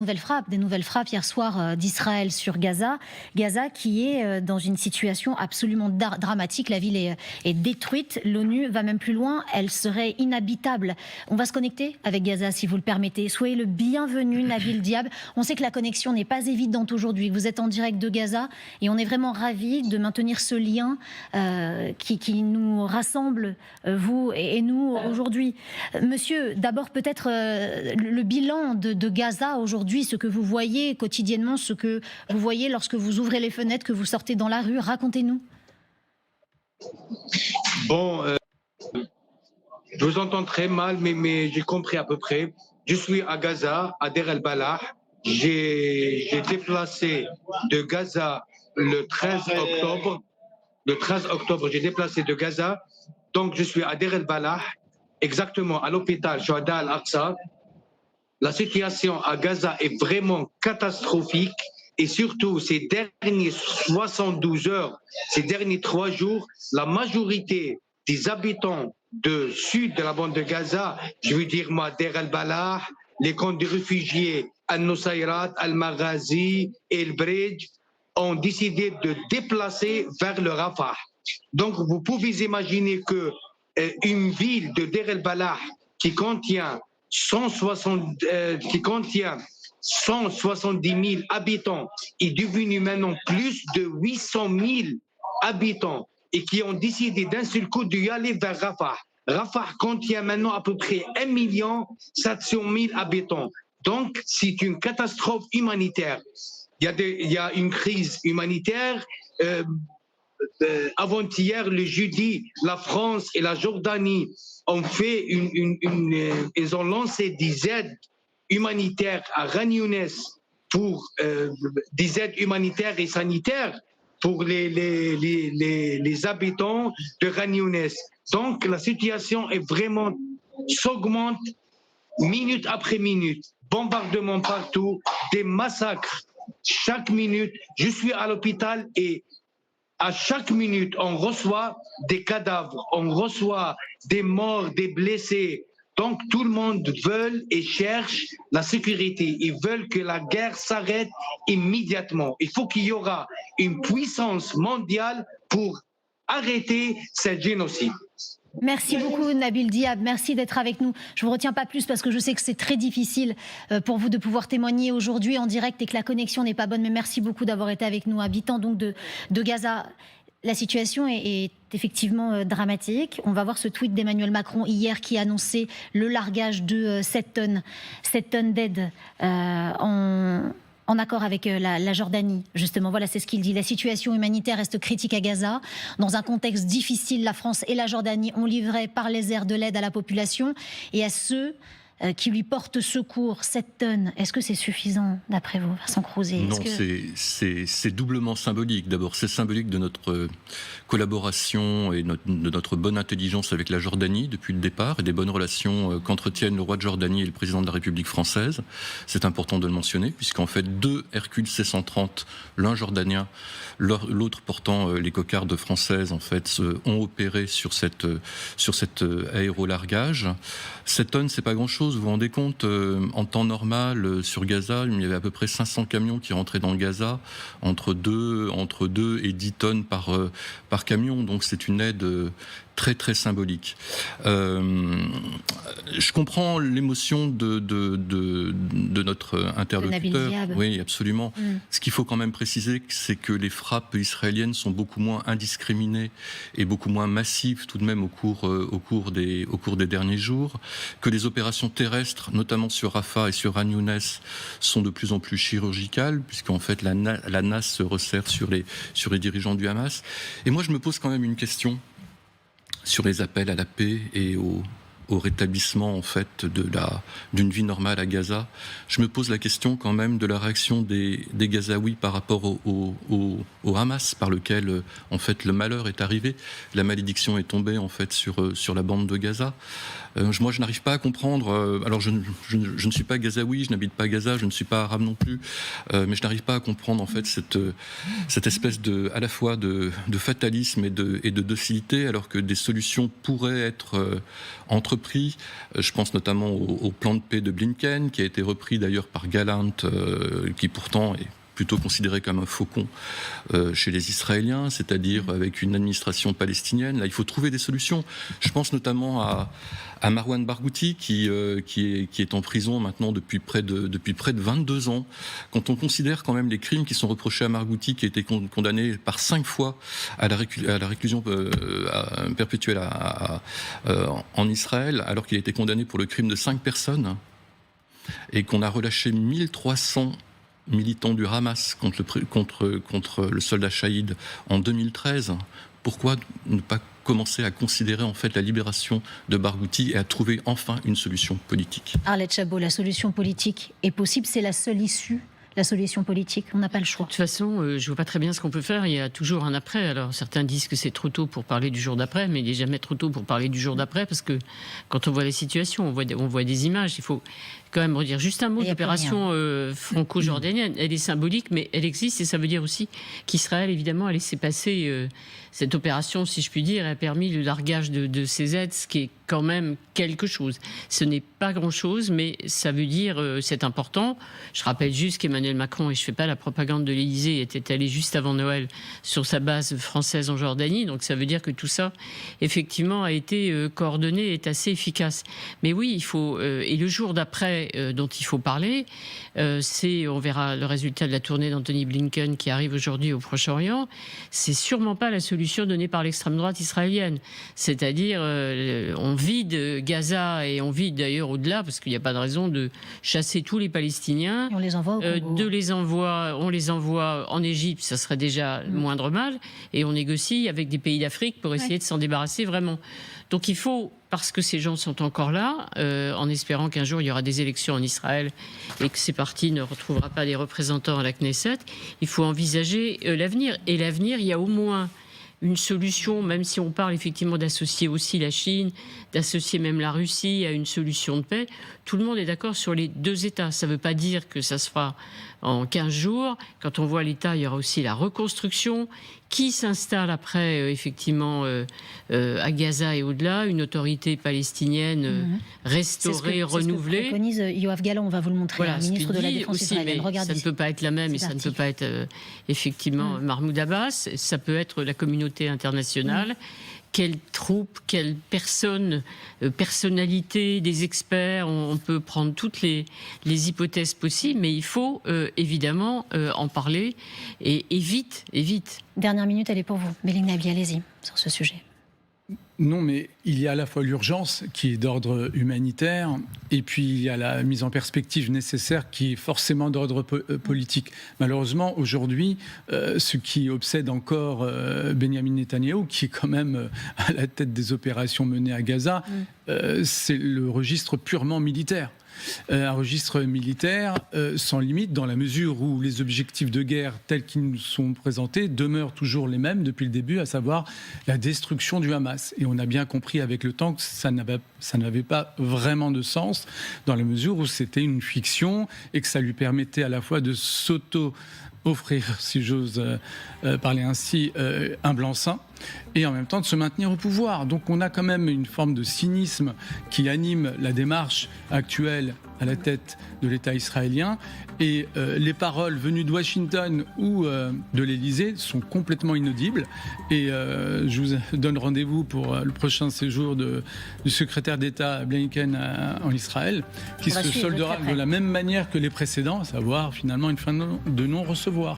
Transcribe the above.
Des nouvelles frappes hier soir d'Israël sur Gaza. Gaza qui est dans une situation absolument dramatique. La ville est détruite. L'ONU va même plus loin. Elle serait inhabitable. On va se connecter avec Gaza si vous le permettez. Soyez le bienvenu, Nabil Diab. On sait que la connexion n'est pas évidente aujourd'hui. Vous êtes en direct de Gaza et on est vraiment ravis de maintenir ce lien qui nous rassemble, vous et nous aujourd'hui. Monsieur, d'abord peut-être le bilan de Gaza aujourd'hui, ce que vous voyez quotidiennement, ce que vous voyez lorsque vous ouvrez les fenêtres, que vous sortez dans la rue. Racontez-nous. Bon, je vous entends très mal, mais j'ai compris à peu près. Je suis à Gaza, à Deir el-Balah. J'ai déplacé de Gaza le 13 octobre. Le 13 octobre, j'ai déplacé de Gaza. Donc, je suis à Deir el-Balah, exactement à l'hôpital Shuhada al-Aqsa. La situation à Gaza est vraiment catastrophique et surtout ces derniers 72 heures, ces derniers 3 jours, la majorité des habitants du sud de la bande de Gaza, je veux dire moi, Deir el-Balah, les camps de réfugiés Al-Nusayrat, Al-Maghazi et El-Bridge, ont décidé de déplacer vers le Rafah. Donc vous pouvez imaginer que une ville de Deir el-Balah qui contient 170 000 habitants est devenu maintenant plus de 800 000 habitants et qui ont décidé d'un seul coup d'y aller vers Rafah. Rafah contient maintenant à peu près 1 700 000 habitants. Donc, c'est une catastrophe humanitaire. Il y a une crise humanitaire. Avant-hier, le jeudi, la France et la Jordanie ont fait ils ont lancé des aides humanitaires à Khan Younes pour des aides humanitaires et sanitaires pour les habitants de Khan Younes. Donc la situation est vraiment s'augmente minute après minute, bombardements partout, des massacres chaque minute. Je suis à l'hôpital et à chaque minute, on reçoit des cadavres, on reçoit des morts, des blessés. Donc tout le monde veut et cherche la sécurité. Ils veulent que la guerre s'arrête immédiatement. Il faut qu'il y aura une puissance mondiale pour arrêter ce génocide. Merci beaucoup Nabil Diab, merci d'être avec nous. Je ne vous retiens pas plus parce que je sais que c'est très difficile pour vous de pouvoir témoigner aujourd'hui en direct et que la connexion n'est pas bonne, mais merci beaucoup d'avoir été avec nous, habitant donc de Gaza. La situation est effectivement dramatique. On va voir ce tweet d'Emmanuel Macron hier qui annonçait le largage de 7 tonnes d'aide en accord avec la Jordanie, justement. Voilà, c'est ce qu'il dit. La situation humanitaire reste critique à Gaza. Dans un contexte difficile, la France et la Jordanie ont livré par les airs de l'aide à la population et à ceux qui lui portent secours. 7 tonnes, est-ce que c'est suffisant, d'après vous, Vincent Crouzet? Non, c'est doublement symbolique. D'abord, c'est symbolique de notre collaboration et de notre bonne intelligence avec la Jordanie depuis le départ et des bonnes relations qu'entretiennent le roi de Jordanie et le président de la République française. C'est important de le mentionner, puisqu'en fait, 2 Hercule C-130, l'un jordanien, l'autre portant les cocardes françaises, en fait, ont opéré sur cet aérolargage. 7 tonnes, c'est pas grand-chose. Vous vous rendez compte, en temps normal, sur Gaza, il y avait à peu près 500 camions qui rentraient dans Gaza, entre 2 et 10 tonnes par camion. Donc c'est une aide très très symbolique. Je comprends l'émotion de notre interlocuteur. Oui, absolument. Ce qu'il faut quand même préciser, c'est que les frappes israéliennes sont beaucoup moins indiscriminées et beaucoup moins massives tout de même au cours des derniers jours, que les opérations terrestres, notamment sur Rafah et sur Khan Younes, sont de plus en plus chirurgicales, puisqu'en fait la NAS se resserre sur les dirigeants du Hamas. Et moi je me pose quand même une question sur les appels à la paix et au rétablissement en fait d'une vie normale à Gaza. Je me pose la question quand même de la réaction des Gazaouis par rapport au Hamas, par lequel en fait le malheur est arrivé, la malédiction est tombée en fait sur la bande de Gaza. Moi, je n'arrive pas à comprendre. Alors, je ne suis pas gazaoui, je n'habite pas à Gaza, je ne suis pas arabe non plus, mais je n'arrive pas à comprendre en fait cette espèce à la fois de fatalisme et de docilité, alors que des solutions pourraient être entreprises. Je pense notamment au plan de paix de Blinken, qui a été repris d'ailleurs par Gallant, qui pourtant est plutôt considéré comme un faucon chez les Israéliens, c'est-à-dire avec une administration palestinienne. Là, il faut trouver des solutions. Je pense notamment à Marwan Barghouti, qui est en prison maintenant depuis près de 22 ans. Quand on considère quand même les crimes qui sont reprochés à Barghouti, qui a été condamné par 5 fois à la réclusion perpétuelle en Israël, alors qu'il a été condamné pour le crime de 5 personnes, et qu'on a relâché 1300 militants du Hamas contre le soldat Shahid en 2013, pourquoi ne pas commencer à considérer en fait la libération de Barghouti et à trouver enfin une solution politique? Arlette Chabot, la solution politique est possible, c'est la seule issue? La solution politique, on n'a pas le choix. De toute façon, je ne vois pas très bien ce qu'on peut faire. Il y a toujours un après. Alors, certains disent que c'est trop tôt pour parler du jour d'après, mais il n'est jamais trop tôt pour parler du jour d'après, parce que quand on voit les situations, on voit des images. Il faut quand même redire juste un mot de l'opération franco-jordanienne. Elle est symbolique, mais elle existe, et ça veut dire aussi qu'Israël, évidemment, a laissé passer cette opération, si je puis dire, et a permis le largage de ces aides, ce qui est quand même quelque chose. Ce n'est pas grand-chose, mais ça veut dire, c'est important. Je rappelle juste qu'Emmanuel Macron, et je ne fais pas la propagande de l'Élysée, était allé juste avant Noël sur sa base française en Jordanie, donc ça veut dire que tout ça, effectivement, a été coordonné et est assez efficace. Mais oui, il faut... et le jour d'après dont il faut parler, on verra le résultat de la tournée d'Anthony Blinken qui arrive aujourd'hui au Proche-Orient, c'est sûrement pas la solution donnée par l'extrême droite israélienne. C'est-à-dire, on vide Gaza et on vide d'ailleurs au-delà, parce qu'il n'y a pas de raison de chasser tous les Palestiniens. Et on les envoie au Congo. On les envoie en Égypte, ça serait déjà le moindre mal, et on négocie avec des pays d'Afrique pour essayer de s'en débarrasser vraiment. Donc il faut, parce que ces gens sont encore là, en espérant qu'un jour il y aura des élections en Israël et que ces partis ne retrouvera pas des représentants à la Knesset, il faut envisager l'avenir. Et l'avenir, il y a au moins une solution, même si on parle effectivement d'associer aussi la Chine, d'associer même la Russie à une solution de paix. Tout le monde est d'accord sur les 2 États. Ça ne veut pas dire que ça se fera en 15 jours. Quand on voit l'État, il y aura aussi la reconstruction qui s'installe après, effectivement, à Gaza et au-delà, une autorité palestinienne restaurée, renouvelée. C'est ce que préconise Yoav Gallant, on va vous le montrer, voilà, ministre de la Défense israélienne. Ça ne peut pas être la même et ça ne peut pas être, effectivement, Mahmoud Abbas. Ça peut être la communauté internationale. Quelles troupes, quelles personnes, personnalités, des experts, on peut prendre toutes les hypothèses possibles, mais il faut évidemment en parler et vite, et vite. Dernière minute, elle est pour vous. Méline Nabi, allez-y sur ce sujet. Non, mais il y a à la fois l'urgence qui est d'ordre humanitaire et puis il y a la mise en perspective nécessaire qui est forcément d'ordre politique. Malheureusement, aujourd'hui, ce qui obsède encore Benyamin Netanyahou, qui est quand même à la tête des opérations menées à Gaza, c'est le registre purement militaire. Un registre militaire sans limite, dans la mesure où les objectifs de guerre tels qu'ils nous sont présentés demeurent toujours les mêmes depuis le début, à savoir la destruction du Hamas. Et on a bien compris avec le temps que ça n'avait pas vraiment de sens, dans la mesure où c'était une fiction et que ça lui permettait à la fois de s'auto-offrir, si j'ose parler ainsi, un blanc-seing, et en même temps de se maintenir au pouvoir. Donc on a quand même une forme de cynisme qui anime la démarche actuelle à la tête de l'État israélien, et les paroles venues de Washington ou de l'Élysée sont complètement inaudibles, et je vous donne rendez-vous pour le prochain séjour du secrétaire d'État Blinken en Israël, qui se soldera de la même manière que les précédents, à savoir finalement une fin de non-recevoir.